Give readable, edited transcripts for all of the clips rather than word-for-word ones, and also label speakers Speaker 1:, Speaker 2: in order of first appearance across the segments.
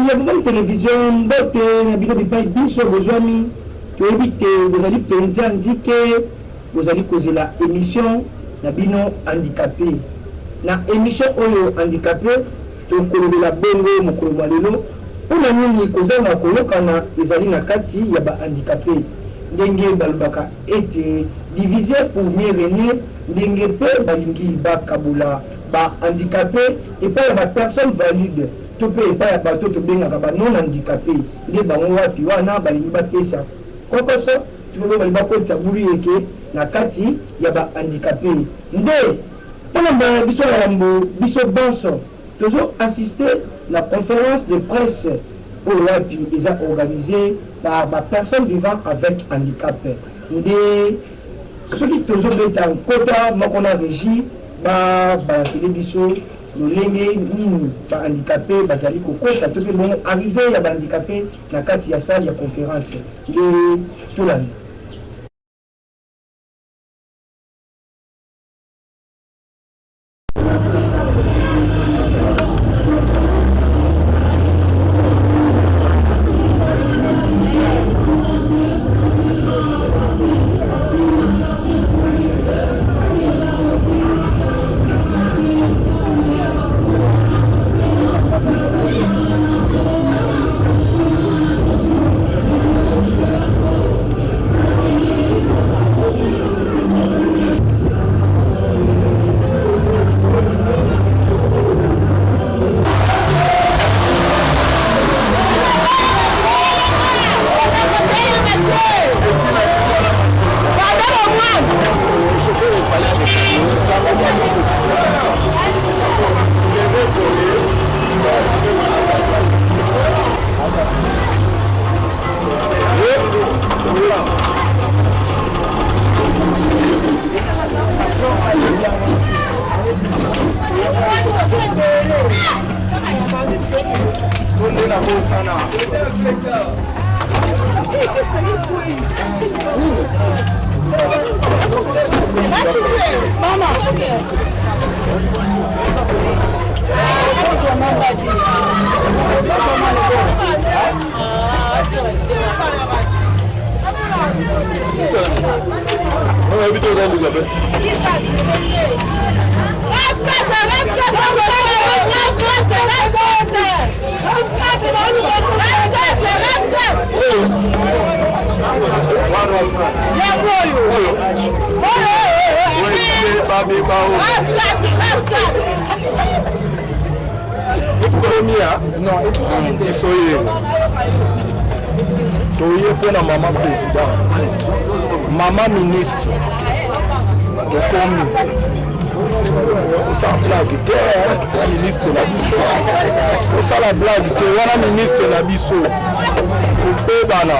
Speaker 1: y a une télévision, botte, vous allez indiquer, vous allez causer la émission, nabino handicapé. Na émission oyo handicapé, donc la bongo mokolmalelo, pour la nini causer na kolokana, les alliés na kati, y a ba handicapé. Ndenge balbaka été divisé pour mieux régner, ndenge pe balingi ba kabula, ba handicapé, et pas la personne valide. Tu peux pas bateau to benga ba non handicapé nde bango wapi wana balingi ba pesa koko so tu peux ba ko tsabuli eke na kati ya ba handicapé nde pona ba biso rambo biso banso toujours assister la conférence de presse au wapi déjà organisée par ba personnes vivant avec handicap nde celui toujours beta kota makona régie ba c'est biso lolenge nini ba handicapé bazali kokota to pe bon arrivé ya ba handicapé na kati ya salle ya conférence de tolani
Speaker 2: Maman président, maman ministre de commune, sans blague, la ministre la biso, ça la blague, la ministre la biso, pour bana.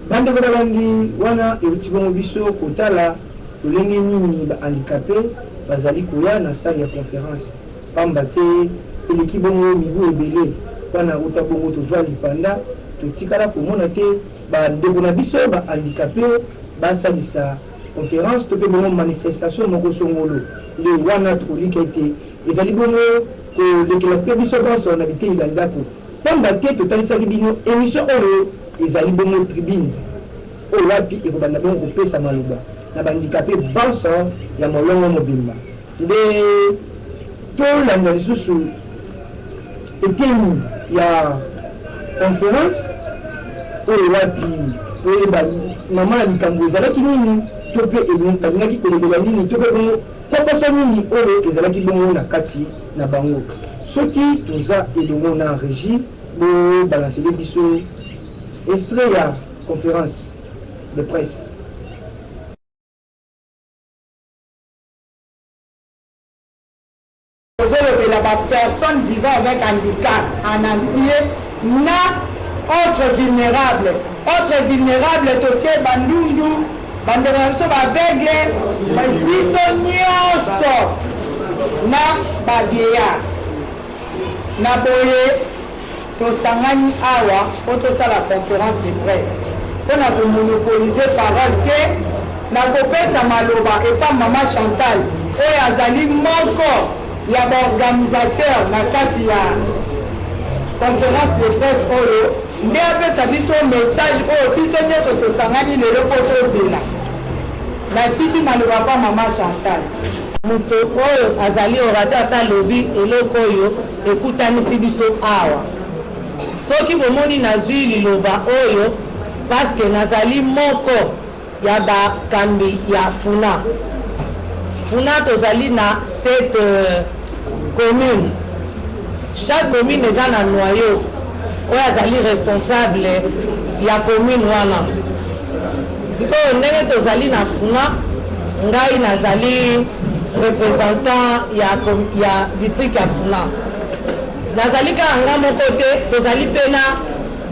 Speaker 1: Bande bangi wana ebitibongo biso kotala lolenge nini ba handicapé bazali koya na salle ya conférence pamba te eleki bongo mibu ebele wana uta bongo tozwa lipanda totikala komona te bandeko na biso ba handicapé basalisa conférence to pe bongo manifestation moko songolo le wana tokolika ete ezali bongo kolekela pe biso banso na bitei ya ndako pamba te totalisaki bino émission oyo ezali bongo tribune oyo wapi ekobanda bongo kopesa maloba na bandicapé banso ya molongo mobimba nde tolanda lisusu eteni ya conférence oyo wapi oyeba mama na likambo ezalaki nini to mpe balingaki kolobela nini to mpe bongo poposo nini oyo ezalaki bongo na kati na bango soki toza elongo na régie bobalancele biso extrait ya conférence de presse.
Speaker 3: La personne vivant avec handicap en entier, na autre vulnérable. Autre vulnérable, totie bandundu, banderaso baveugle, biso nyonso, na bavieillard. Na boye, tosangani awa, po tosala conférence de presse. Pona ko monopoliser parole ke, na kopesa maloba epa Mama Chantal, oyo azali moko ya baorganisateur na kati ya conférence de presse oyo nde apesa biso message oyo biso nyonso tosangani lelo po tozela natiki maloba pa Mama Chantal.
Speaker 4: Moto oyo azali orateur asa lobi eloko oyo ekutanisi biso awa soki bomoni nazwi liloba oyo paske nazali moko ya bakambi ya funa tozali na 7 communes. Chaque commune eza na noyau oyo azali responsable ya commune wana. Sikoyo ndenge tozali na funa ngai nazali représentant ya district ya funa. Nazali kaka nga moko te, tozali mpe na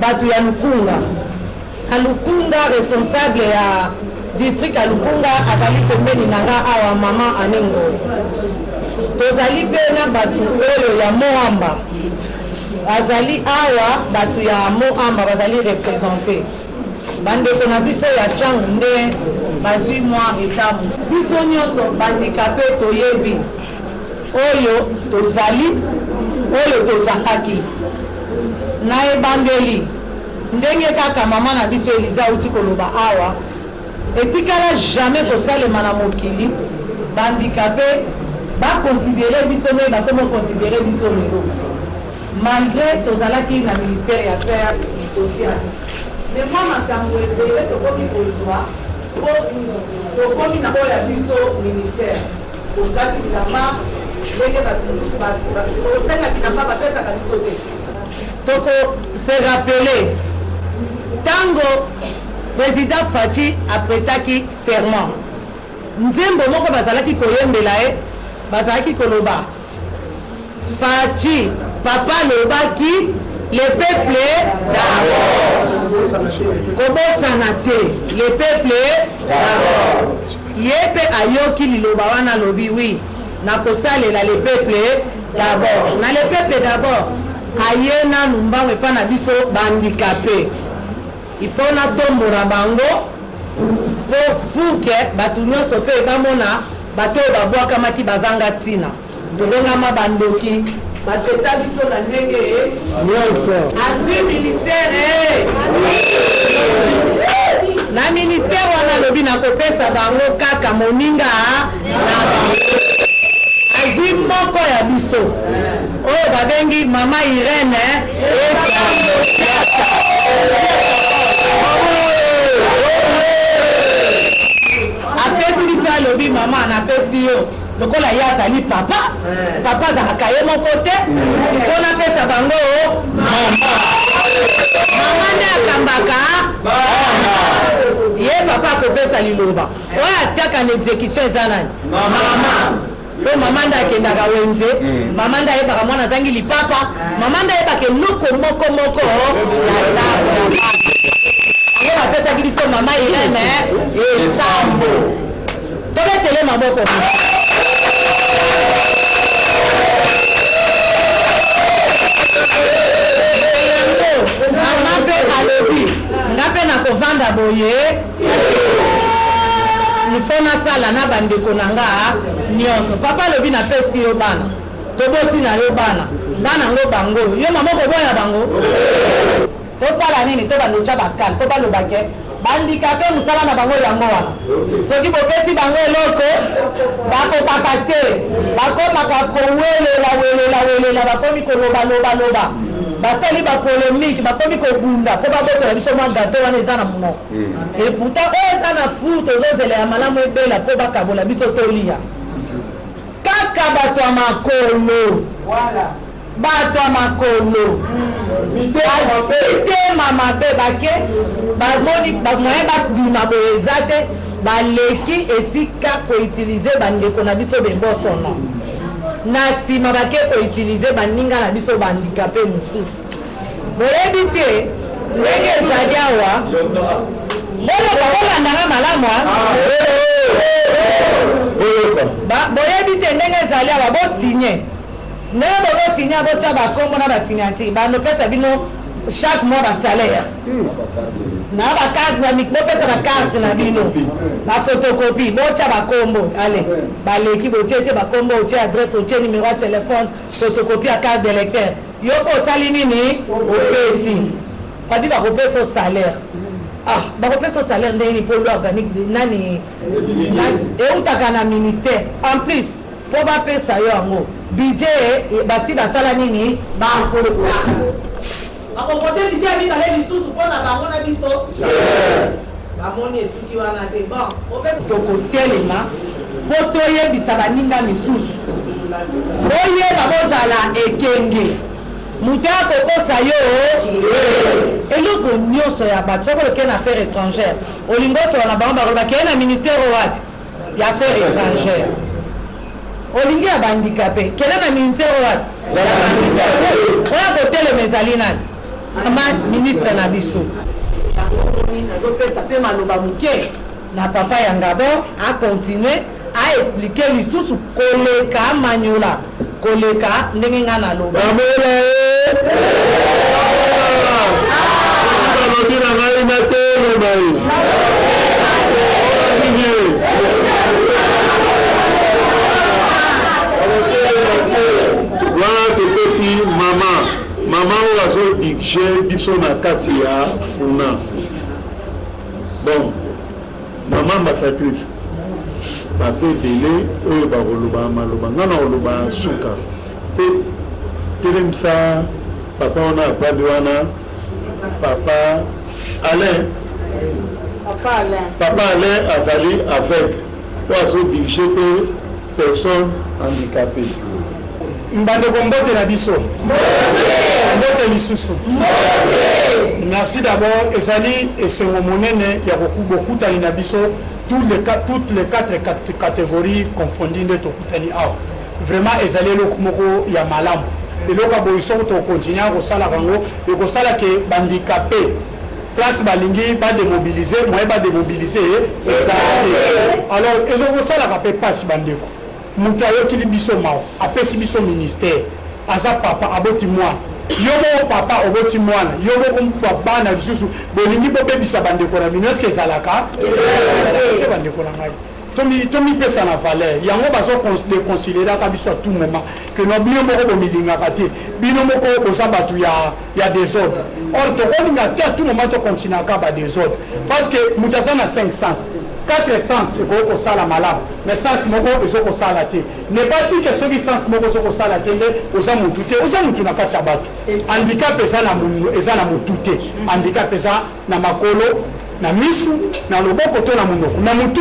Speaker 4: bato ya Lukunga. Na Lukunga responsable ya district ya Lukunga azali pembeni na nga awa Mama Anengo. Tozali mpe na bato oyo ya Moamba azali awa bato ya Moamba bazali représente. Bandeko na biso ya changu nde bazwi mwa etamu. Biso nyonso bandikape toyebi oyo tozali oyo tozalaki na ebandeli ndenge kaka mama na biso Eliza uti koloba awa etikala jamais kosalema na mokili bandikape baconsidere biso me bakomo considere biso lelo malgré tozalaki na ministère ya affaires sociales. Mais moi makambo ebele tokomi kozwa po tokomi na oyo ya biso ministère kozwaki bilamba ndenge osengaki na mpa bapesaka biso te. Toko se rappele tango président Faci apretaki serment nzembo moko bazalaki koyembela ye bazalaki koloba Faci papa lobaki le peuple d'abord kobosana te le peuple d'abord ye mpe ayoki liloba wana lobi wi nakosalela le peuple d'abord na le peuple d'abord aye nanu mbango epa na biso bandikape il faut natombola bango pour que bato nyonso mpe bamona bato oyo babwakamaki bazanga ntina tolongama bandoki bateta biso na ndenge nyonso azwi ministère na ministère wana lobi nakopesa bango kaka moninga na bango azwi moko ya biso oyo babengi Mama Irene apesi biso alobi mama napesi yo lokola ye azali papa azalaka ye moko te ifo napesa bango mama nde akambaka ye papa akopesa liloba oyo atiaka na exécution eza nani mama po mama nde akendaka wenze mama nde ayebaka mwana azangi lipapa mama nde ayebaka eloko moko ya yango bapesaki biso Mama Irene esambo tobetele maboko mama mpe alobi nga mpe nakovanda boye nifo nasala na bandeko na nga nyonso papa alobi napesi yo bana toboti na yo bana ngo bango yo mama koboya bango tosala nini to bandocha bakal to balobake bandikape musala na bango yango wana soki bopesi bango eloko bakokaka te bakomaka kowelela bakomi koloba basali bapolémique bakomi kobunda po babotola biso mwa gato wana eza na monoko et pourtant oyo eza na fu tozozela ya malamu ebela po bakabola biso tolia kaka bato ya makolo bato ya makolo mitema mabe bake bamoni bamoyen babima boye eza te baleki esika koutilize bandeko na biso bembosono na nsima bake koutilize baninga na biso bandikape mosusu boyebi te ndenge ezali awa bolandanga malamu boyebi te ndenge ezali awa bosinye ndenge bobosigne botya bakombo na basignatire banopesa bino chaque mois basalaire na bopesa bakarte na bino baphotocopie botya bakombo ale baleki botyetye bakombo otye adresse otye numéro ya telefone photocopie ya carte de lecteur yoko osali nini opesi babi bakopesa salaire bakopesa salaire ndenge mpo loi organique nani eutaka na ministère en plus mpo bapesa yo yango budget basi basala nini bakovote budget ya mibale lisusu mpona bango na biso bamoni esuki wana te bon ope tokotelema mpo toyebisa baninga misusu boyeba bozala ekenge moto akokosa yo eloko nyonso ya bato soko okei na affaire étrangère olingi osola na bango bakolo bakei na ministère wapi ya affaire étrangère olingi ya bandikape kele na ministère wapi oya kotelema ezali nani ama ministre na biso nazopesa mpe maloba moke na papa ya ngabo akontinue aexplike lisusu koleka amanyola koleka ndenge nga naloba
Speaker 2: wana topesi mama oyo azodirige biso na kati ya funa bon mama ambassadrice bafe dele oyo bakoloba maloba nga na koloba suka mpe telemisa papa wana afandi wana papa Alain azali avec oyo azodirige mpe personne handicapée
Speaker 1: mbandeko mbote na biso mbote lisusu merci d'abord ezali esengo monene ya bokutani na biso toutes les quatre catégories confondues nde tokutani awa vraiment ezali eloko moko ya malamu eloko ya boye soko tokontinue kosalaka yango ekosala ke bandikape place balingi bademobilize moye bademobilize ezala te alors ezokosalaka mpe mpasi bandeko moto ayokili biso mawa apesi biso ministère aza papa aboti mwana yo moko papa oboti mwana yo moko bana lisusu bolingi bobebisa bandeko na bino eske ezalaka te bandeko na ngai tomipesa na valeur yango bazoconsidéraka biso à tout moment que no bino moko bomilingaka te bino moko boza bato ya désordre or tokolinga te à tout moment tokontinuaka badésordre parce que moto aza na 5 sens 4 sens ekoki kosala malamu mais sens moko ezokosala te ne pas dire que soki sens moko ezokosala te nde oza motu te oza motu na kati ya bato handicap eza na motu te handicap eza na makolo na misu na loboko to na monoko na mutu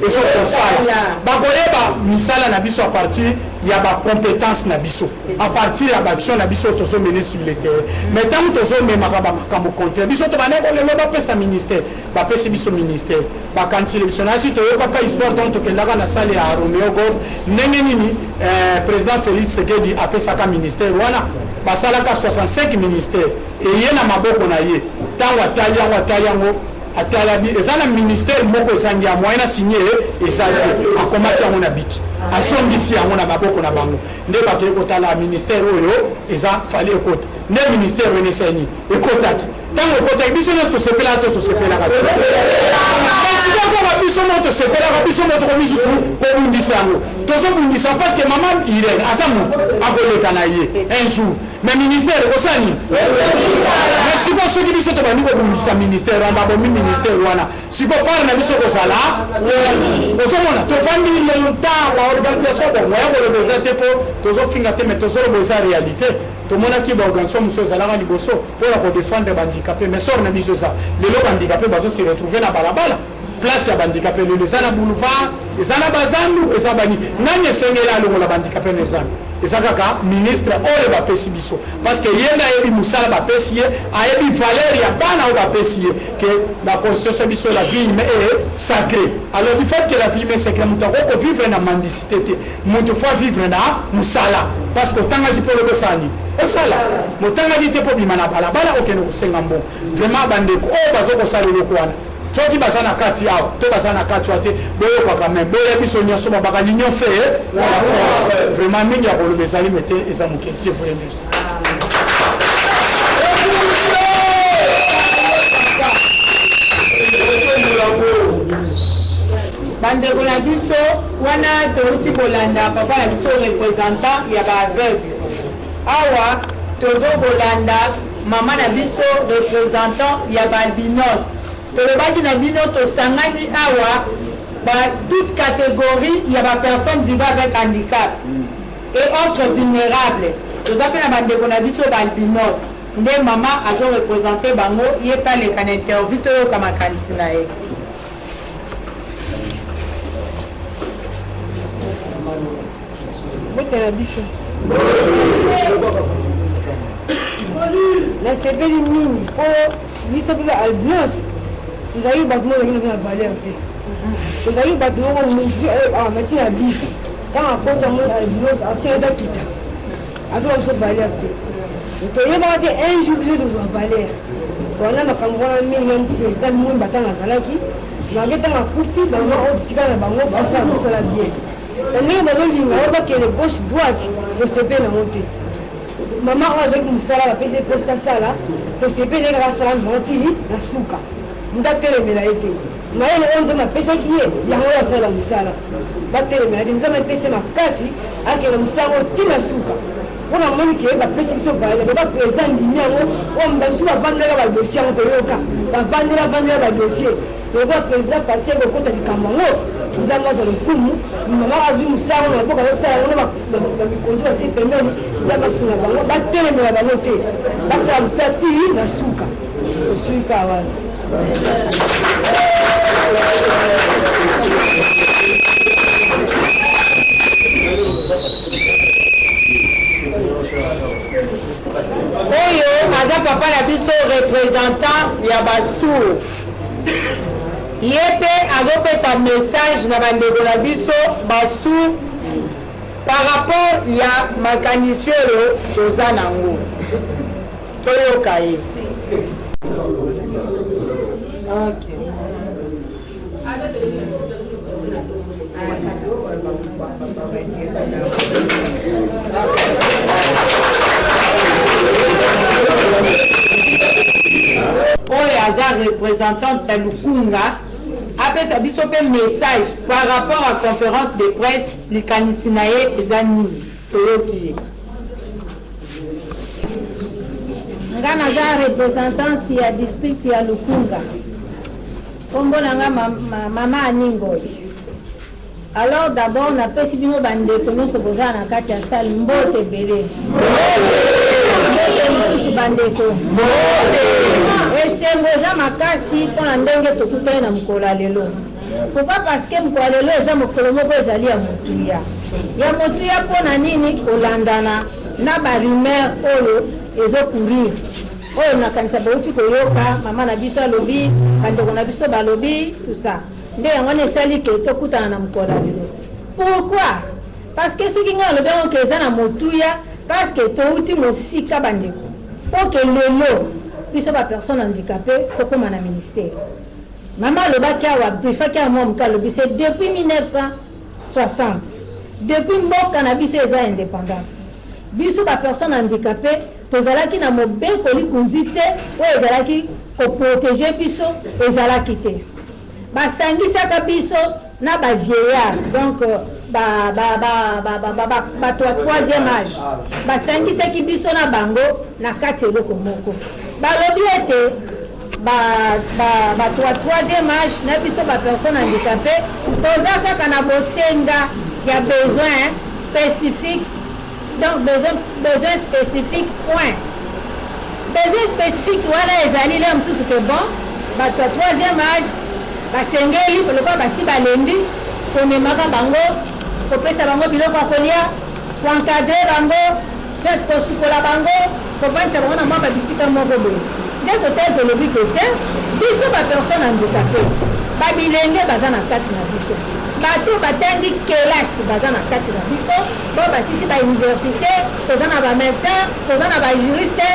Speaker 1: ezokosala bakoyeba misala na biso à partir ya bacompétence na biso à partir ya baaction na biso tozomene sur le terrain mais ntango tozomemaka bamakambo contraire biso to bandeko lelo bapesa ministère bapesi biso ministère bakanisile biso nasi toyokaka histoire donc tokendaka na sale ya Romeo Golf ndenge nini président Félix Tshisekedi apesaka ministère wana basalaka 65 ministère eye na maboko na ye ntango atali yango atalabi eza na ministère moko ezangi ya moyen na signé eza te akomaki yango na biki asongisi yango na maboko na bango nde bato ekotala ministère oyo eza fali ekota nde ministère oyo nesani ekotaki ntango ekotaki biso nyonso tosepelaka to tosepelaka kaka biso mo tosepelaka biso mo tokomisusu kobundisa yango tozobundisa parce que mama Irene aza moto akoleka na ye un jour mais ministère osani mais siko soki biso tobandi kobundisa ministère babomi ministère wana siko pare na biso kozala ozomona tofandi longtemps baorganisation bongo ya kolobeza te mpo tozofinga te mais tozoloba eza réalité tomonaki baorganisation mosusu ezalaka liboso mpona kodefendre bandikape mais sor na biso eza lelo bandikape bazosi retrouve na balabala place ya bandikape lelo eza na boulevard eza na bazandu eza bani nani esengeli alongola bandikape na ezandu
Speaker 2: eza kaka ministre oyo bapesi biso parce que ye nde ayebi mosala bapesi ye ayebi valeur ya bana oyo bapesi ye que la constitution biso la vie humaine est sacrée. Alors du fait que la vie humaine est sacrée moto akoko vivre na mendicité te moto faut vivre na mosala parce que otangaki mpo lokosani osala motangaki te mpo bima na balabala okende kosenga mbongo vraiment bandeko oyo bazokosala eloko wana soki baza na kati awa to baza na kati wa te boyokaka me boya biso nyonso babaka l'union fait la force vraiment mingi ya koloba ezali mete eza moke. Je vous remercie.
Speaker 3: bandeko na biso wana touti kolanda papa na biso représentant ya baaveugle awa tozo kolanda mama na biso représentant ya baalbinos tolobaki na bino tosangani awa toute catégorie ya bapersone vivant avec handicap et autres vulnérables toza mpe na bandeko na biso baalbinos nde mama azo représente bango ye mpe aleka na interview toyoka makanisi na ye.
Speaker 5: botela biso nasepeli mingi mpo biso mpe baalbinos tozali bato moko bakina na valeur te tozali bato moko mati na bisi ntango akota mo albinos asenga kita azoba biso valeur te toyebaka te un jour biso tozwa valeur towana makambo wana mingi président moi batanga azalaki bange ntango akufi bango oyo tika na bango basala mosala bien ndenge bazolinga oyo bakende gauche droite tosepe nango te mama oyo azwaki mosala bapesi poste asala tosepe ndenge kaka asala moti na suka mutu atelemela ye te mayele oyo nzambe apesaki ye yango oyo asalela mosala batelemela te nzambe apesi makasi akende mosala ngo ntina suka mpona moni ke bapesi biso valeur baba président ndimi yango oyo babiso babandelaka badossier yango toyoka babandela badossier lokola président parti ekokota likambo yango nzambe azwa lokumu mama azwi mosala na mboka azosala yango bamikonzi batie pembeni nzambe asuna bango batelemela bango te basala mosala ti na suka tosuika wana.
Speaker 3: oyo aza papa na biso représentant ya basour ye mpe azopesa message na bandeko na biso basour par rapport ya makanisi oyo toza nango toyoka ye. oyo aza représentante ya lukunga apesa biso mpe message par rapport à conférence de presse likanisi na ye eza nini toyoki ye.
Speaker 6: nga naza représentante ya district ya lukunga kombo nanga mama aningoy. Alors d'abord napesi bino bandeko nyonso bozala na kati ya sale mbote ebele mbote lisusu bandeko esengo eza makasi mpona ndenge tokutani na mokolo ya lelo. Pourquoi? Parce que mokolo ya lelo eza mokolo moko ezali ya motuya mpona nini kolandana na barumeur oyo ezokourir oyo nakanisa bauti koyoka mama na biso alobi bandeko na biso balobi tout ça nde yango wana esali ke tokutana na mokolo ya lelo. Pourquoi? Parce que soki ngai alobi yango ke eza na motuya parce que touti mosika bandeko mpo ke lelo biso bapersone handicapé tokóma na ministère. Mama alobaki awa brifaki ya mwa moka alobi c'est depuis 1960 depuis mboka na biso eza indépendance biso bapersone handicapé tozalaki na mobekoli kunzi te oyo ezalaki koprotege biso ezalaki te. Basangisaka biso na bavieillard donc bato ya troisième âge basangisaki biso na bango na kati eloko moko balobi ete bato ya troisième âge na biso bapersone handicapé toza kaka na bosenga ya besoin spécifique. Donc besoin spécifique point besoin spécifique wana ezali le mosusu ke bon bato ya troisième âge basengeli lokola basi balendi komemaka bango kopesa bango biloko ya kolia koencadre bango soit kosukola bango kovanisa bango na mwa babisika moko boye nde totali tolobi kote biso bapersone handicapé babilenge baza na kati na biso bato batangi kelasi baza na kati na biso bo basisi bauniversité toza na bamédecin toza na bajuriste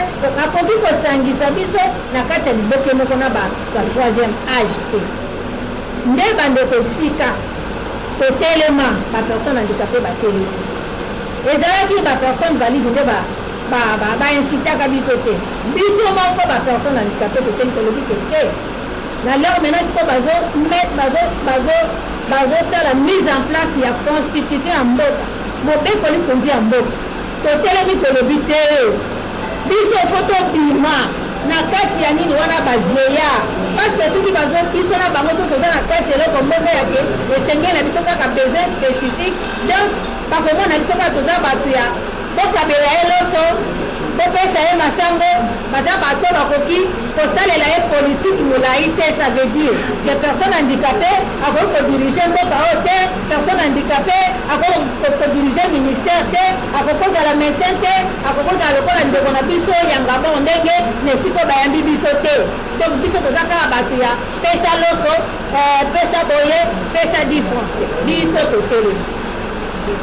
Speaker 6: akoki kosangisa biso na kati ya liboke moko na ba 3e age te nde bandeko sika totelema bapersone handicapé batelemi ezalaki bapersone valide nde baincitaka biso te biso moko bapersone handicapé toteli tolobi te na lero maintenant siko bazosala mise en place ya constitution ya mboka mobekoli konzi ya mboka totelemi tolobi te biso fo tobima na kati ya nini wana bavieillard parce que soki biso na bango so toza na kati eloko moko yake esengeli na biso kaka besoin spécifique donc bakomona biso kaka toza bato ya bokabela ye loso bopesa ye masango baza bato bakoki kosalela ye politique molai te ça veut dire que personne handicapé akoki kodirige mboka oyo te personne handicapé akoki kodirige ministère te akoki kozala médecin te akoki kozala lokola ndeko na biso yanga bongo ndenge nesiko bayambi biso te donc biso toza kaka bato ya pesa loso pesa boye pesa 10 francs biso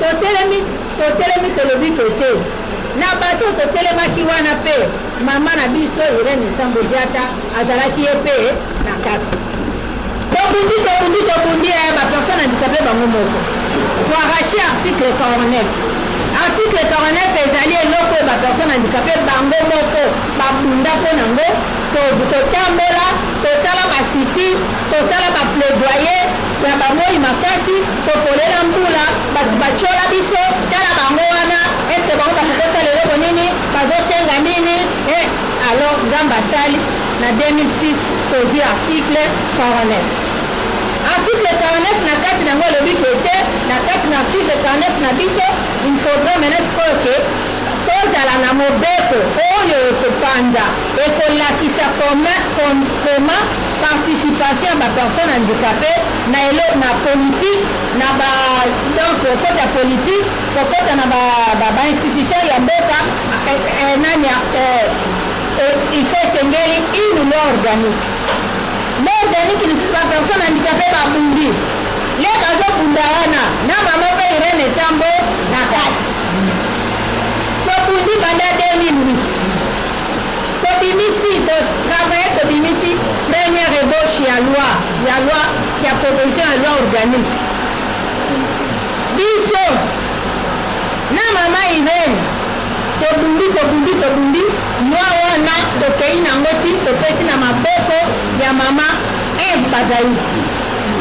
Speaker 6: totelemi tolobi tote na bato totelemaki wana mpe mama na biso Irene Sambo Diata azalaki ye mpe na kati tobundi bapersone handicapé bango moko toarrache article 49 article 49 ezali eloko oyo bapersone handicapé bango moko babunda mpo nango totambola tosala basiti tosala baplaidoyer na bamoi makasi topolela mbula batyola biso tala bango wana eske bango bakokosala eloko nini bazosenga nini alors nzambe asali na 2006 tozwi article 49 article 49 na kati nango elobi kete na kati na article 49 na biso il faudrait maintenant sikoyo ke tozala na mobeko oyo ekopanza ekolakisa koma participation ya bapersone handicapé na politique na donc okota ya politique okota na bainstitution ya mboka nani il faut esengeli une loi organique lisusu bapersone handicapé babundi le bazobunda wana na mama mpe Irene Sambo na kati tobundi banda 2008 tobimisi première ébauche ya loi ya proposition ya loi organique biso na mama Irene tobundi loi wana tokei nango ti topesi na maboko ya mama Eve Bazai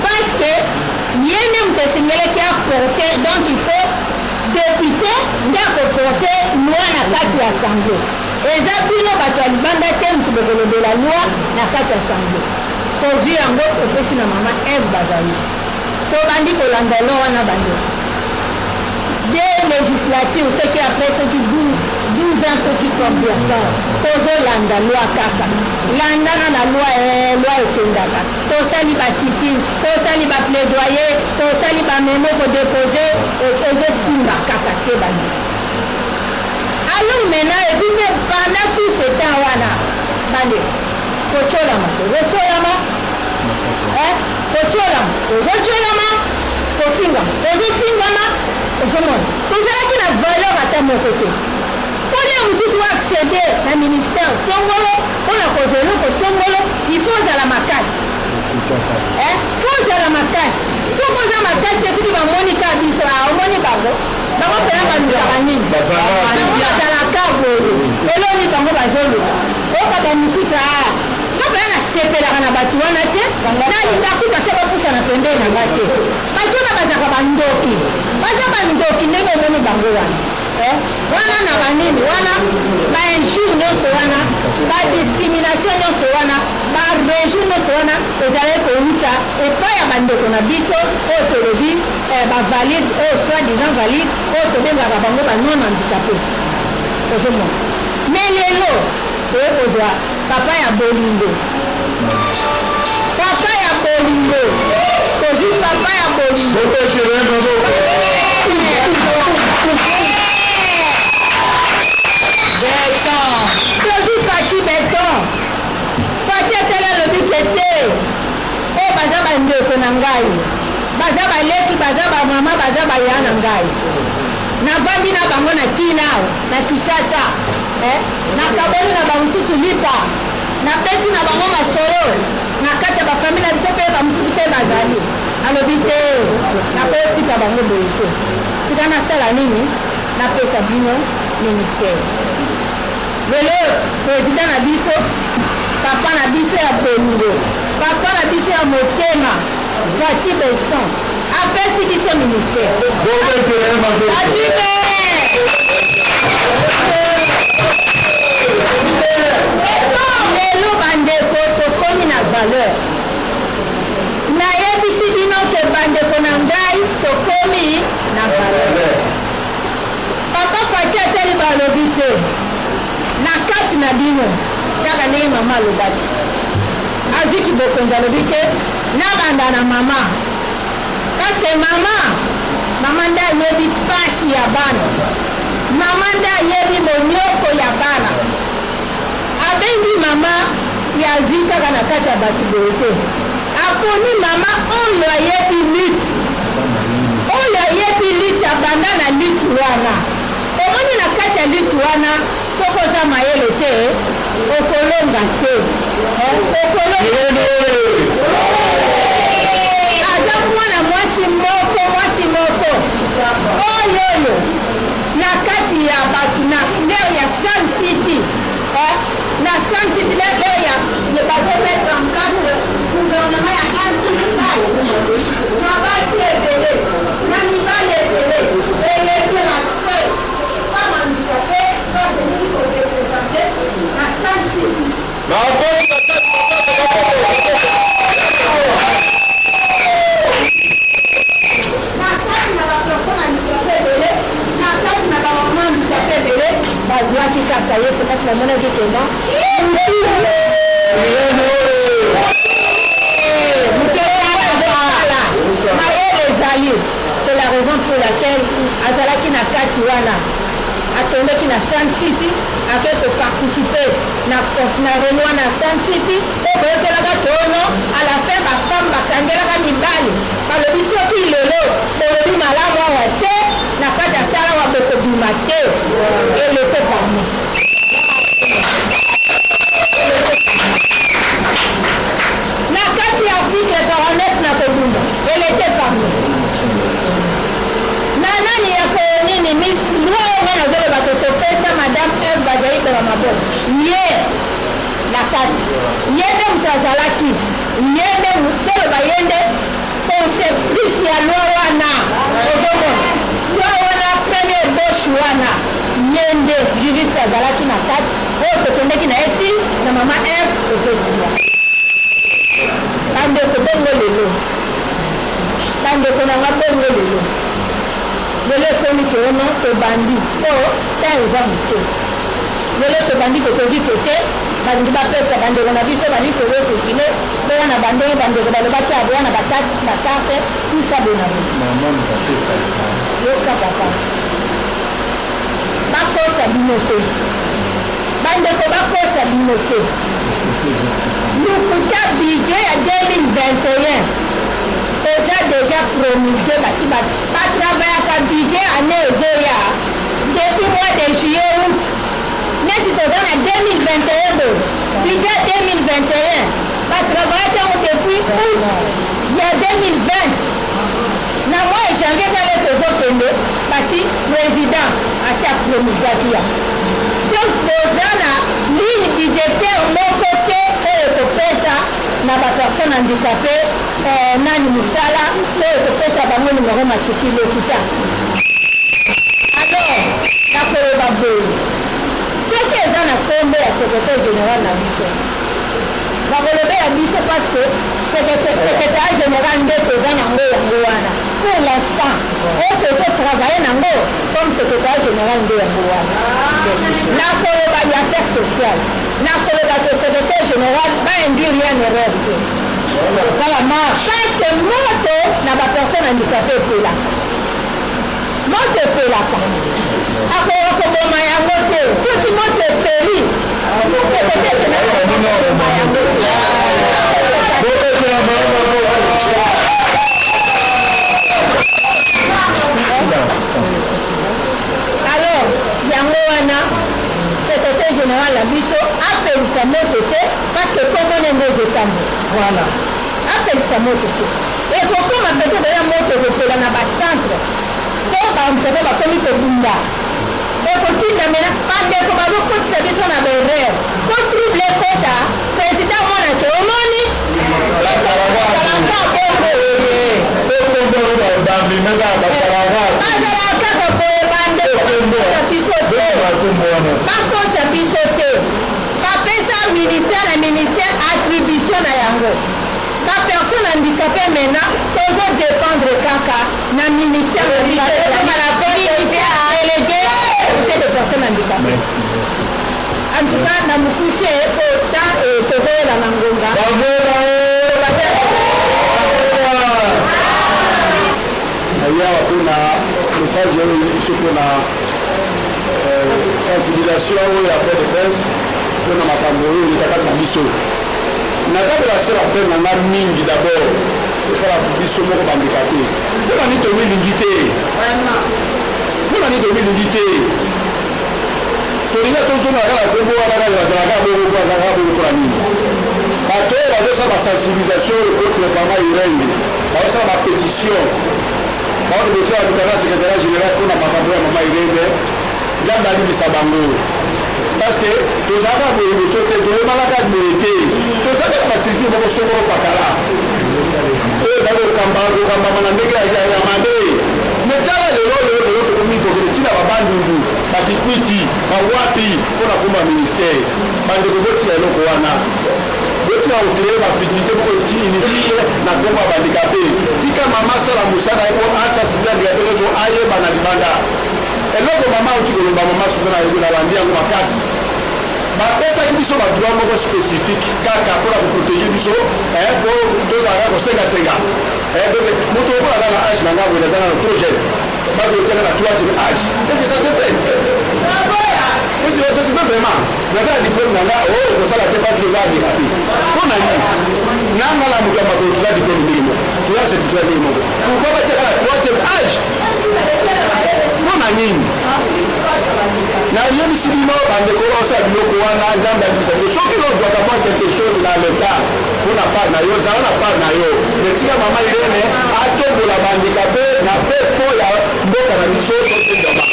Speaker 6: parce que yene moto esengelaki aporte donc il faut député nde akoporte loi na kati ya assemblée eza bino bato ya libanda te moto bokolobela loi na kati ya assemblée kozwi yango topesi na mama Eve Bazai tobandi kolanda lo wana bando des législatures soki après soki 12 ans soki combien tozolanda loi kaka landaka na loi ekendaka tosali basiti tosali baplaidoyer tosali bamemo kodépose ezosimba kaka te bani alors maintenant epi mpe pendant tout ce temps wana bande kocolama tozocolama tozocolama kofingama tozofingama ozomona tozalaki na valeur ata moko te mpona mosusu oaccéder na ministère songolo mpona kozwa eloko songolo il faut ozala makasi soki oza makasi te soki bamoni ka biso omoni bango mpena bandikaka nini bango bazalaka boye eloni bango bazoloba okaka mosusu mpena nasepelaka na bato wana te nalingakuta te bapusana pembeni na nga te bato wana bazaka bandoki baza bandoki ndenge omoni bango wana na banini wana bainjure nyonso wana badiscrimination nyonso wana barégime nyonso wana ezali kowuta epai ya bandeko na biso oyo tolobi bavalide oyo soit disant valide oyo tobengaka bango banon handicapé ozomona mais lelo oye kozwa papa ya bolingo kozwi papa ya bolingo bandeko na ngai baza baleki baza bamama baza baya na ngai navandi na bango na kinao na Kinshasa nakaboli na bamosusu lipa napeti na bango masolo na kati ya bafamile na biso mpe bamosusu mpe bazali alobi te nakoyotika bango boye te tika nasala nini napesa bino ministère lelo président na biso papa na biso ya bolingo papa na biso ya motema Fati Beston apesi biso ministère lelo bandeko tokomi na valeur nayebisi bino ke bandeko na ngai tokomi na valeur papa Fati ateli balobi te na kati na bino kaka ndenge mama alobaki azwiki bokonzi alobi te nabanda na mama parceke mama nde ayebi pasi ya bana mama nde ayebi monyoko ya bana abengi mama yazwi kaka na kati ya bato boye te aponi mama oyo ayebi lute abanda na lute wana omoni na kati ya lute wana soko oza mayele te okolonga te aza mwana mwasi moko oyoyo na kati ya bato na leo ya Sun City na Sun City leo ya bazomettre en place gouvernement ya na basi ebele na mibali ebele eleki na seul femme handicapée va venir représenter na Sun City bazwaki kaka ye te kasi bamonaki kema mayele ezali c'est la raison pour laquelle azalaki na kati wana atondeki na Sun City ake koparticipe na réunion na Sun City oboyokelaka tono à la fin bafemme bakangelaka mibali balobi soki lelo tolobi malamu awa te na kati ya sala wa bokobima te elete parmi na kati ya article 49 na kobunda elete parmi na nani ya konini loi oyo nazoloba totopesa madame Eve bazali kala maboko ye na kati ye nde moto azalaki ye nde toloba ye nde conceptrice ya loi wana ozomona loi wana premier eboshi wana ye nde juriste azalaki na kati oyo tokendeki na eti na mama Eve opesiwa bandeko bongo lelo bandeko nanga bongo lelo lelo ekomi keono tobandi po ta eza moke lelo tobandi kotoki kete balingi bapesa bandeko na biso baliselo esekile boya na bandenge bandeko balobaki aboya na bakarte tusa bona yoka papa bakosa bino te bandeko bakosa bino te lukuta budget ya 2021 eza déjà promulgué basi batravaillaka budget année ezoya depuis mois de juillet août neti toza na 2021 do budget 2021 batravaillaki yango depuis août ya 2020 na mois ya janvier kale tozokende basi président asi apromulgaki ya donc toza na ligne budgétaire moko te oyo kopesa na bapersone handicapé nani mosala oyo kopesa bango numero matiki lokuta alors nakoloba boye soki eza na kombo ya secrétaire général na biso bakolobe ya biso parce que secrétaire général nde toza nango yango wana pour l'instant oyo tozotravaille nango comme secrétaire général nde yango wana nakoloba ya affaire sociale nakoloba ke secrétaire général bainduire ya erreur te osala marche parce que moto na bapersone handicapé epelaka moto epelaka akoka koboma yango te soki moto epeli secrétaire général ekoboma yango te ndenge ezotambola voilà apelisa moto te ekokoma peut-être ya moto ekokola na bacentre to bampepe bakomi kobunda ekotinda mena bandeko bazokotisa biso na berere po trouble ekota président monake omoni bazala kaka boye bandeko biso te bakosa biso te bapesa ministère na ministère attribution na yango bapersone handicapé maintenant tozodépendre kaka na ministère délégué chez des personnes handicapées. En tout cas, na mukuse autant tozoyela na ngonga
Speaker 2: awa kuna message iso kuna sensibilisation oyo ya point de presse mpona makambo oyo elekakati na biso nakabela se rappel nanga mingi d'abord epona biso moko bandekate mpona nini tomilingi te mpona nini tomilingi te tolinga tozonga kaka kombo wana kaka bazalaka bongokola nini bato oyo bazosala basensibilisation oyo contre mama irenge bazosala bapétition baotobotia badukana secrétariat général mpona makambo ya mama irenge nzambe alimisa bango parce que tozalaka boye liboso te toyemalaka boye te tozalaka bastructure moko songolo pakala oyo ezali kokambama na ndenge ya mabe me tala lelo oyo lelo tokomi tokende ntina babandundu bakikwiti bawapi mpona komba ministère bandeko botika eloko wana botika kokreye bafitilité moko inutile na kombo ya bandikape tika mama asala mosala po asensibilize handikape nyonso ayeba na libanda eloko mama oti koloba mama suka na bandi yango makasi bapesaki biso badroit moko spécifique kaka mpona koprotege biso po tozalaka kosengasenga moto okolaka na age nanga boye nazanga na trop jeune bakotiaka na 3e age est-ce que ça se fait est-ce que ça se fait vraiment naza na diplôme nanga kosala te parce que eza handicapé mpona nini nanga na moto ya makolo toza diplôme ndenge moko toza certificat ndenge moko pourquoi batiaka na 3e age mpona nini nayebisi bino bandeko osala biloko wana nzambe abimisa bino soki ozwaka mwa quelque chose na leta mpona part na yo zala na part na yo etika mama irene atombola bandikape na fe fo ya mboka na biso totendama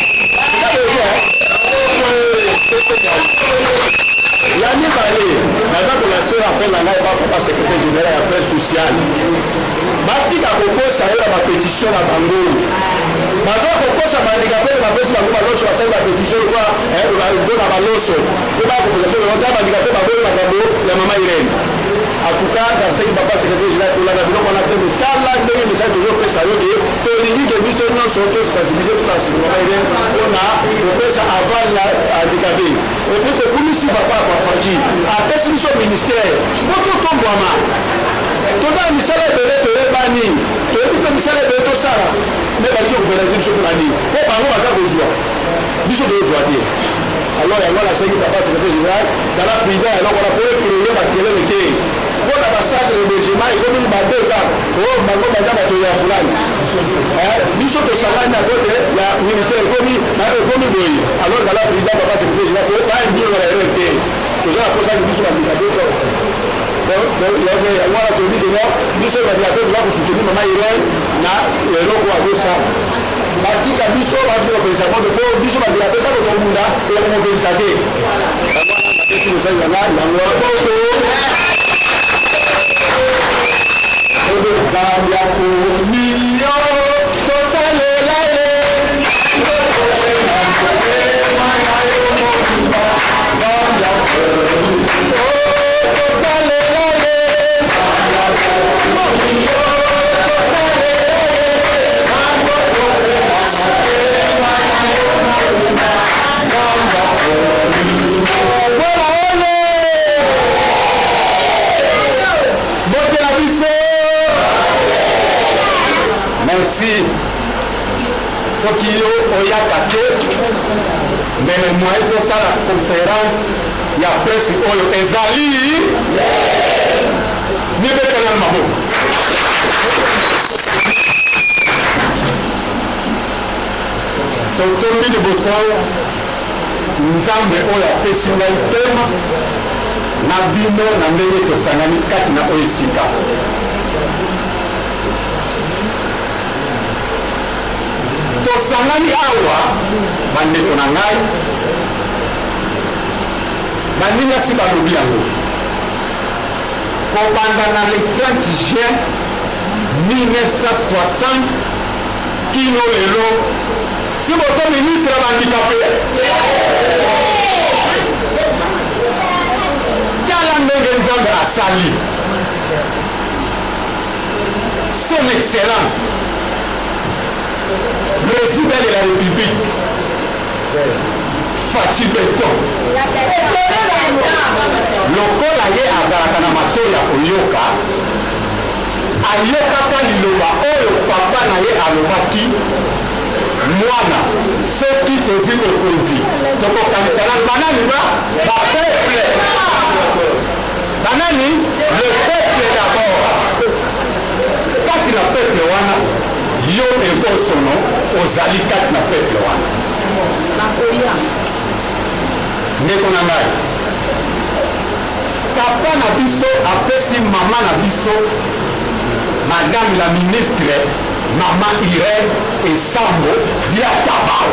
Speaker 2: ya mibale naza kolase rappel na ngai bapapa secrétaire général ya affaires sociale batika kokosa yo na bapétition na bango baza kokosa bandikape bapesi bango baloso basali bapétition mpona baloso po bakopresente bandikape baboyi makambo ya mama irene en tout cas naseki papa secrétaire général kolanda biloko wana te metala ndenge message tozopesa yo de tolingi ke biso nyonso tosensibilize tokanasiki mama irene mpona kopesa avant ya handikape epui tokumisi papa ya kwafaji apesi biso ministère po totombwama totala misala ebele toyebani toyebi mpe misala ebele tosala me balingi kopelaize biso mpona nini po bango baza kozwa biso tozwa te alors yango nasengi papa secrétaire général zala prudent eloko wana po ekreye bakelele te mpona bacentre hébergement ekomi badeka bango baza bato ya fulani biso tosangani na kote ya ministère ekomi boye alors zala prudent papa secrétaire général po bayebino na erreur te toza na posaki biso bandikape yango wana tolobi deno biso bandikape toza kosoutenir mama irene na eloko azosala batika biso batika kopelisa moto po biso bandikape ntango tobunda okomopelisa te yango wana napesi mosali nanga yango boso nzambe akomiyo tosalela ye merci soki yo oyaka te meme moye tosala conférence ya presse oyo ezali mibetana na maboko totombi liboso nzambe oyo apesi ngai pema
Speaker 7: na bino na ndenge tosangani kati na oyo esika. Tosangani awa bandeko na ngai baninga si balobi yango kobanda na le 30 juin 1960 kino lelo si bozo ministre bandikape tala ndenge nzambe asali son excellence président de la République Fatou Beton lokola ye azalaka na matoi ya koyoka ayokaka liloba oyo papa na ye alobaki mwana soki tozi mokonzi tokokanisa na banani bapeuple banani le peuple d'abord kati na peuple wana yo ebosono ozali kati na peuple wana ndeko na ngai papa na biso apesi mama na biso madame la ministre mama Irene Esambo Biatabao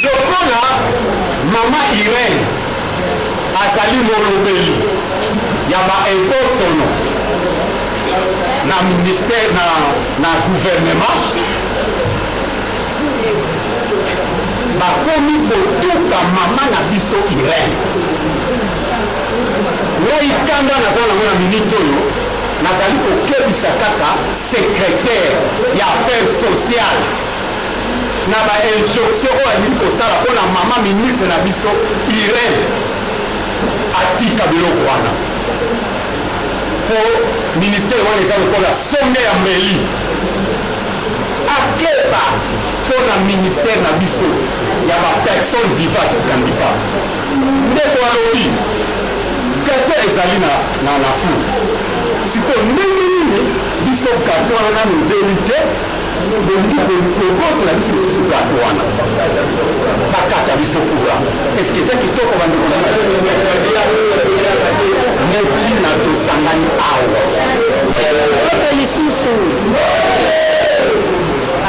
Speaker 7: lokola mama Irene azali molobeli ya baebosono na ministère na gouvernement bakomi kotuka mama na biso Irene ngai kanda naza nango na minute oyo nazali kokebisa kaka secrétaire ya affaires sociales na bainjonction oyo alingi kosala mpona mama ministre na biso Irene atika biloko wana po ministère wana eza lokola songe ya mbeli akeba mpona ministère na biso ya bapersone vivante handicap ndeko alobi gato ezali na fulu sikoyo ndenge nini biso gato wana nano obeli te bolingi kobotela biso lisusu gato wana bakata biso kura eske eza kitoko bandeko neki na tosangani awa oto lisusu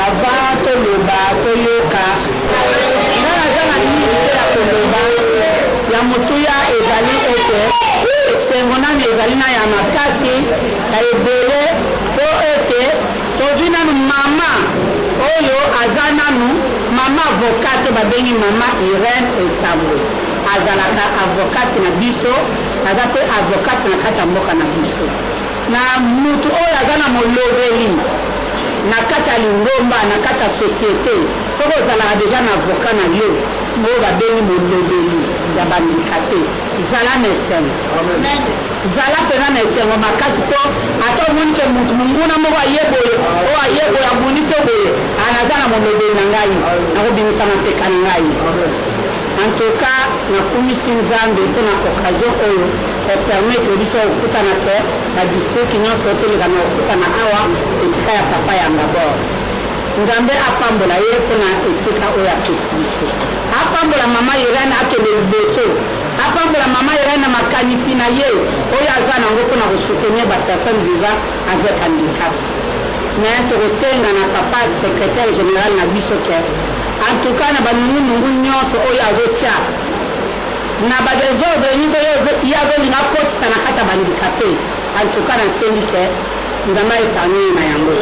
Speaker 7: avant toloba toyoka nga naza na mingi te ya koloba ya motuya ezali ete esengo nano ezali na ya makasi ya ebele po ete tozwi nanu mama oyo aza nanu mama avocate babengi mama Irene Esambo azalaka avocate na biso aza pe avocate na kati ya mboka na biso na mutu oyo aza na molobeli na kati ya lingomba na kati ya société soki ozalaka deja na avocat na yo oyo babengi molobeli ya bandikape zala na esengo zala mpena na esengo makasi mpo ata omoni ke mutu monguna moko ayeboye oyo ayeboye abundisi oboye anaza na molobeli na ngai nakobimisa mapeka na ngai en tout cas nakumisi nzambe mpona occasion oyo epermettre biso kokutana te badistrict nyonso toleka na kokutana awa esika ya papa ya ngabor nzambe apambola ye mpona esika oyo apesi biso apambola mama Irene akende liboso apambola mama Irene na makanisi na ye oyo aza nango mpona kosoutenir bapersone viva avec handicap mais tokosenga na papa secrétaire général na biso ke en tout cas na banungunungu nyonso oyo azotia na badesordre nyonso ye azolinga kotisa na kati ya bandikape en tout cas nasengi ke nzambe epargne na yango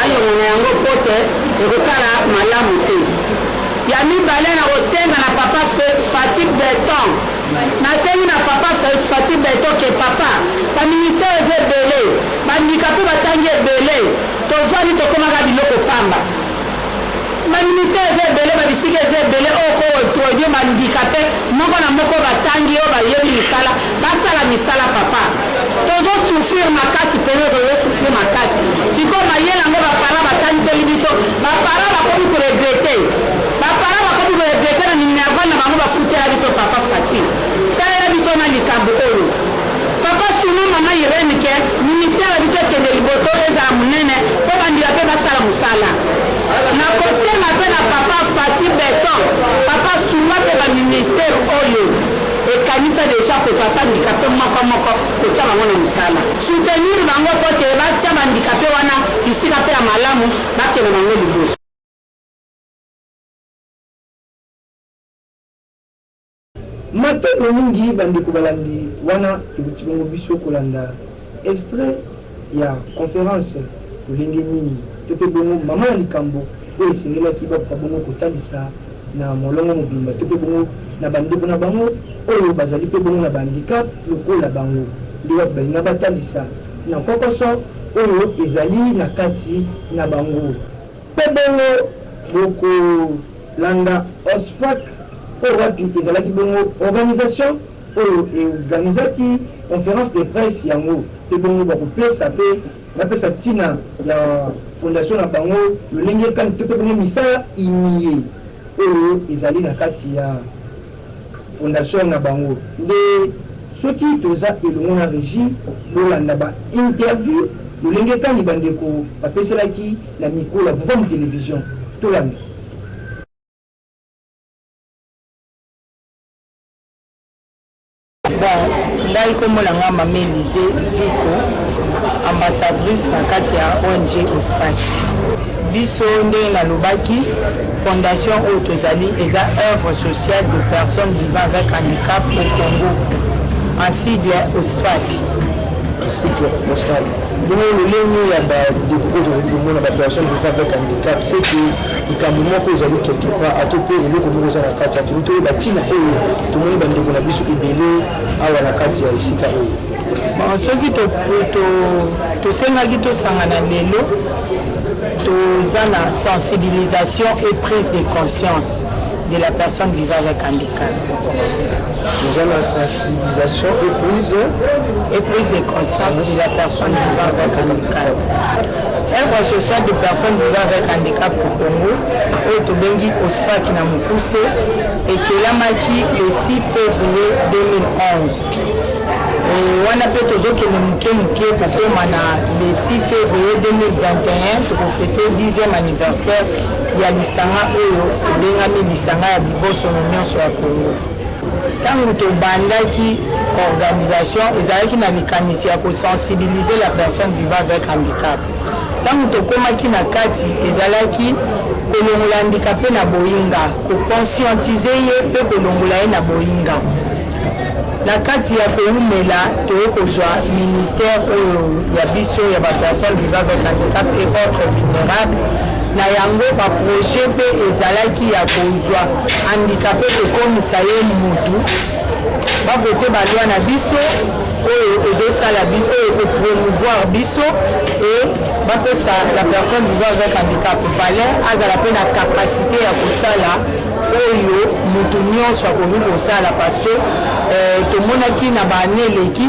Speaker 7: alongo na yango po te ekosala malamu te ya mibale na kosenga na papa Fatou Beton nasengi na papa Fatou Beton ke papa baministère eza ebele bandikape batangi ebele tozwani tokomaka biloko pamba baministère eza ebele babisika eza ebele oyo kointroduire bandikape moko na moko batangi oyo bayebi misala basala misala papa tozosouffrir makasi pene tozosouffrir makasi sikoyo mayele yango bapara batangiseli biso bapara bakomi koregrete na minerval na bango bafutela biso papa Fatou talela biso na likambo oyo papa sunu mama Irene ke ministère ya biso ekende liboso ezala monene mpo bandila mpe basala mosala nakosenga mpe na papa Fati Beton papa Suma mpe baministère oyo ekanisa deja kozwa handicapé moko kotia bango na mosala soutenir bango mpo te batia bandicapé wana bisika mpe ya malamu bakende bango liboso.
Speaker 1: Matano mingi bandeko balandi wana ebuti bango biso kolanda extrait ya conférence lolenge nini to mpe bongo mama ya likambo oyo esengelaki bakoka bongo kotalisa na molongo mobimba to mpe bongo na bandeko na bango oyo bazali mpe bongo na bandicap lokola bango nde wapi balinga batalisa na kokoso oyo ezali na kati na bango mpe bongo bokolanda osfac oyo wapi ezalaki bongo organisation oyo eorganizaki conférence de presse yango mpe bongo bakopesa mpe bapesa ntina ya fondation na bango lolenge ekani to mpe bongo misala imie oyo ezali na kati ya fondation na bango nde soki toza elongo na régie bolanda bainterview lolenge ekani bandeko bapeselaki na mikolo ya Vuvam télévision tolanda.
Speaker 3: ngai komona nga mama Elise Viko ambassadrice na kati ya ONG OSFAC biso nde nalobaki fondation oyo tozali eza œuvre sociale de personnes vivant avec handicap au Congo en sigle OSFAC
Speaker 1: bongo lolenge ya badeko oyo tozali komona bapersone vivant avec handicap c'est que likambo moko ezali quelque part ato mpe eloko moko eza na kati ya toli toyeba ntina oyo tomoni bandeko na biso ebele awa na kati ya esika oyo
Speaker 3: soki tosengaki tosangana lelo toza na sensibilisation et prise de conscience de la personne vivant avec handicap.
Speaker 1: Nous avons la sensibilisation et prise
Speaker 3: de conscience de la personne vivant avec handicap. Œuvre sociale de personnes vivant avec handicap au Congo, au Tobengi OSFAC na Mukuse, et qui le 6 février 2011. wana pe tozokende muke kokoma na le 6 février 2021 tokofete 10e anniversaire ya lisanga oyo ebengami lisanga ya biboso na nyonso ya Congo. Ntango tobandaki organisation ezalaki na likanisi ya kosensibiliser la personne vivant avec handicap. Ntango tokomaki na kati ezalaki kolongola handicapé na boyinga kokonscientize ye mpe kolongola ye na boyinga. Na kati ya koumela toyekozwa ministère oyo ya biso ya bapersone vivant avec handicap et autres vulnérables na yango baprojet mpe ezalaki ya kozwa handicapé kokomisa ye mutu bavote balwa na biso oyo ezosala biso oyo kopromouvoir biso et bapesa la personne vivant avec handicap valeur azala mpe na capacité ya kosala oyo mutu nyonso akoki kosala parce que tomonaki na bane eleki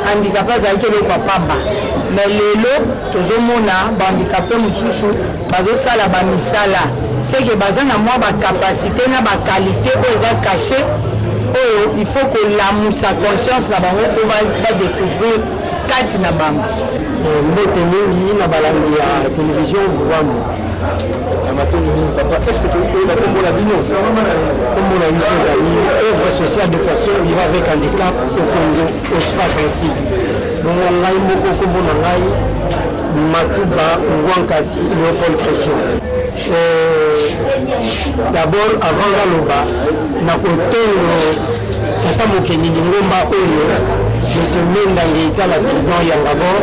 Speaker 3: handicapé azalaki eloko ya pamba mais lelo tozomona bahandicapé mosusu bazosala bamisala seke baza na mwa bacapacité na baqualité oyo eza caché oyo il faut kolamusa conscience na bango mpo badécouvrir kati na bango
Speaker 1: mbote mingi na balambi ya télévision Vuvam amatoni mingi papa est-ce que tu peux kombola bino kombola biso ezali œuvre sociale de personnes vivant avec handicap au Congo OSFAC ainsi bongo ngai moko kombo na ngai Matuba Ngwankasi Léopold Christian. D'abord avant naloba na kotongo tata mokeni lingomba oyo monsieur Mendange itala président ya Gabon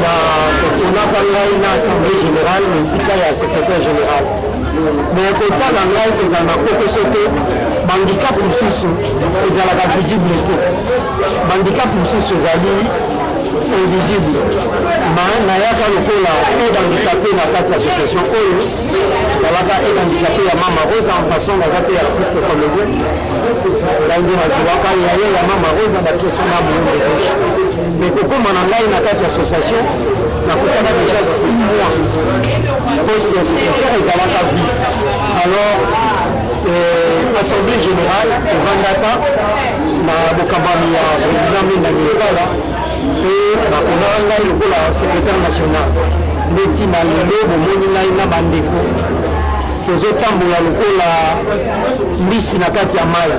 Speaker 1: na kotonaka ngai na assemblée générale esika ya secrétaire général mais kotala ngai kozala na kokoso te bandicap mosusu ezalaka visible te bandicap mosusu ezali invisible nayaka lokola aide handicapé na kati ya association oyo ezalaka aide handicapé ya Mama Rose en passant naza mpe artiste comédien ndanze naziwaka yaye ya Mama Rose na bapiese na moyonde gauche mais kokoma na ngai na kati ya association nakotaka déjà 6 mois poste ya secrétaire ezalaka vie alors assemblée générale evandaka na bokambami ya président Mendange Ekala et nakonaka ngai lokola secrétaire national
Speaker 8: ndeti na lelo bomoni ngai na bandeko tozotambola lokola mbisi na kati ya mai.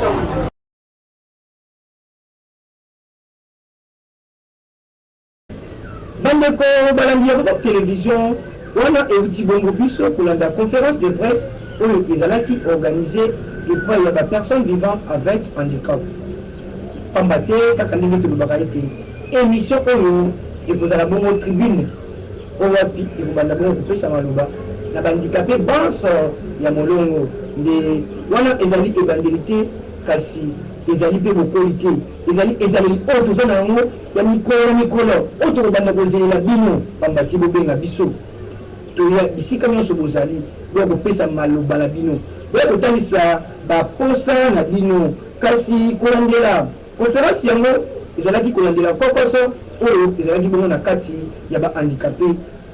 Speaker 1: bandeko balandi ya télévision wana euti bongo biso kolanda conférence de presse oyo ezalaki organisé epai ya bapersone vivant avec handicap. pamba te kaka ndenge tolobaka ete émission oyo ekozala bongo tribune oyo wapi ekobanda bongo kopesa maloba na bandikape banso ya molongo nde wana ezali ebandeli te kasi ezali mpe bokoli te ezaleli oyo toza na yango ya mikolo na mikolo oyo tokobanda kozelela bino pamba te bobenga biso toya bisika nyonso bozali boya kopesa maloba na bino boya kotangisa baposa na bino kasi kolandela conférence yango ezalaki kolandela kokoso oyo ezalaki bongo na kati ya bahandikape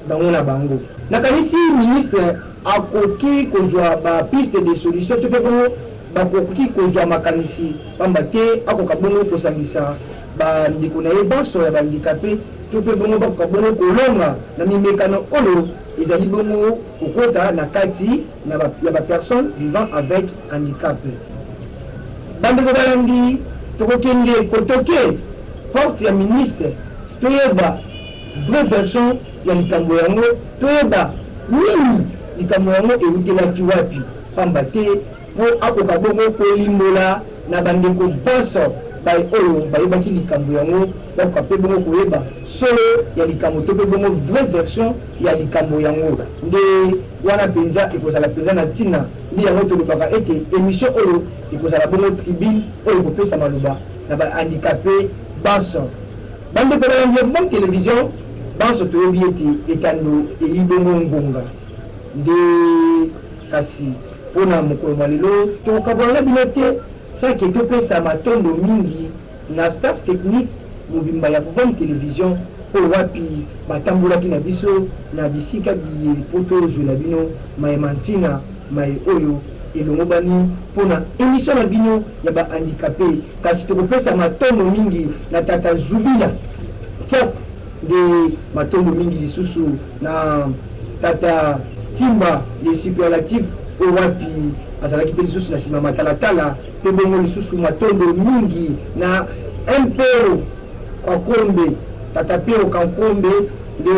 Speaker 1: bango na bango. nakanisi ministre akoki kozwa bapiste de solution to mpe bongo bakoki kozwa makanisi pamba te akoka bongo kosangisa bandeko na ye banso ya bahandikape to mpe bongo bakoka bongo kolonga na mimekano oyo ezali bongo kokota na kati ya bapersone vivant avec handicap. bandeko balandi tokokende kotoke porte ya ministre toyeba vraie version ya likambo yango toyeba nini likambo yango eutelaki wapi pamba te mpo akoka bongo kolimbola na bandeko banso oyo bayebaki likambo yango bakoka mpe bongo koyeba solo ya likambo to mpe bongo vraie version ya likambo yango nde wana mpenza ekozala mpenza na ntina nde yango tolobaka ete émission oyo ekozala bongo tribune oyo kopesa maloba na bahandikape banso. bandeko balandi ya Vivant télévision banso toyebi ete etando eyi bongo ngonga nde kasi mpona mokolo mwa lelo tokokabola na bino te sake topesa matondo mingi na staff technique mobimba ya Vivant télévision oyo wapi batambolaki na biso na bisika biye mpo tozwela bino mayema ntina maye oyo elongo bani mpona émission na bino ya bahandikape kasi tokopesa matondo mingi na tata Zubila tiap nde matondo mingi lisusu na tata Timba les superlatifs oyo wapi azalaki mpe lisusu na nsima matalatala mpe bongo lisusu matondo mingi na mpero kakombe tata pero kankombe nde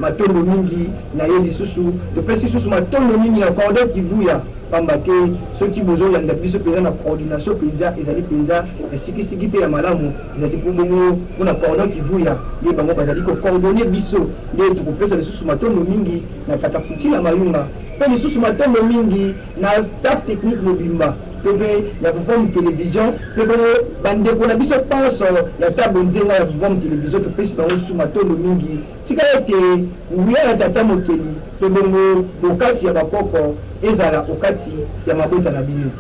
Speaker 1: matondo mingi na ye lisusu topesi lisusu matondo mingi na cordon kivuya pamba te soki bozolanda biso mpenza na coordination mpenza ezali mpenza esikisiki mpe ya malamu ezali mpo bongo mpona cordon kivuya nde bango bazali kocoordonne biso nde tokopesa lisusu matondo mingi na tata Futila Mayunga mpe lisusu matondo mingi na staff technique mobimba to mpe ya Vivant télévision mpe bongo bandeko na biso panso ya tabo nzenga ya Vivant télévision topesi bango lisusu matondo mingi tika ete nguya ya tata mokeli mpe bongo bokasi ya bakoko ezala okati ya mabota na bino.